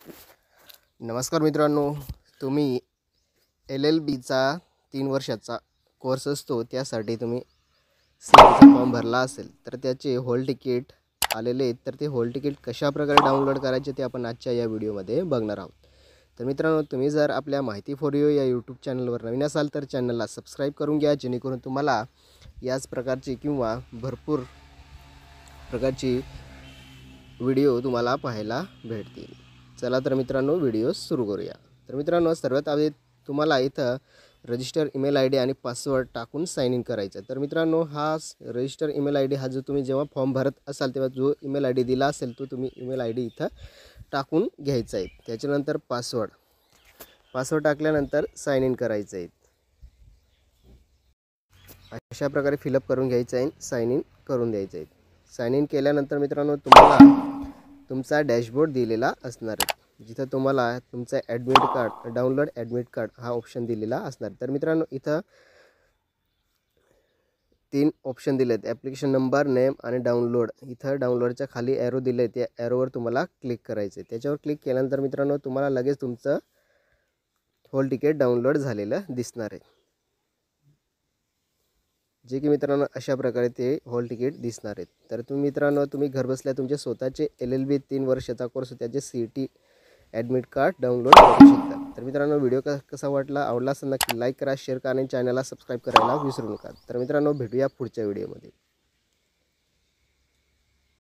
नमस्कार मित्रांनो, तुम्ही LLBचा 3 वर्षाचा कोर्स असतो त्यासाठी तुम्ही CETचा फॉर्म भरला असेल तर त्याचे हॉल तिकीट आलेले आहेत। तर ते हॉल तिकीट कशाप्रकारे डाउनलोड करायचे ते आपण आजच्या या व्हिडिओमध्ये बघणार आहोत। तर मित्रांनो, तुम्ही जर आपल्या माहिती फॉर यू या यूट्यूब चॅनलवर नवीन असाल तर चॅनलला सबस्क्राईब करून घ्या, जेणेकरून तुम्हाला याच प्रकारची किंवा भरपूर प्रकारची व्हिडिओ तुम्हाला पाहायला भेटतील। चला तर मित्रांनो, व्हिडिओ सुरू करूया। तर मित्रांनो, सर्वात आधी तुम्हाला इथं रजिस्टर ईमेल ID आणि पासवर्ड टाकून साइन इन करायचं। तर मित्रांनो, हा रजिस्टर ईमेल ID हा जो तुम्ही जेव्हा फॉर्म भरत असाल तेव्हा जो ईमेल ID दिला असेल तो तुम्ही ईमेल ID इथं टाकून घ्यायचा आहे। त्याच्यानंतर पासवर्ड टाकल्यानंतर साइन इन करायचं आहे। अशा प्रकारे फिलअप करून घ्यायचं आहे, साइन इन करून द्यायचं आहे। साइन इन केल्यानंतर मित्रांनो, तुम्हाला तुमचा डॅशबोर्ड दिलेला असणार आहे, जिथं तुम्हाला तुमचा admit card download admit card हा ऑप्शन दिलेला असणार। तर मित्रांनो, इथं 3 ऑप्शन दिले आहेत, ॲप्लिकेशन नंबर, नेम आणि डाउनलोड। इथं डाउनलोडच्या खाली ॲरो दिले आहे, त्या ॲरोवर तुम्हाला क्लिक करायचं आहे। त्याच्यावर क्लिक केल्यानंतर मित्रांनो, तुम्हाला लगेच तुमचं हॉल तिकीट डाउनलोड झालेलं दिसणार आहे, जे की मित्रांनो अशा प्रकारे ते हॉल तिकीट दिसणार आहेत। तर तुम्ही मित्रांनो, तुम्ही घरबसल्या तुमचे स्वतःचे LLB 3 वर्षाचा कोर्स त्याचे CET ॲडमिट कार्ड डाउनलोड करू शकता। तर मित्रांनो, व्हिडिओ कसा वाटला, आवडला असेल नक्की लाईक करा, शेअर करा आणि चॅनलला सबस्क्राईब करायला विसरू नका। तर मित्रांनो, भेटूया पुढच्या व्हिडिओमध्ये।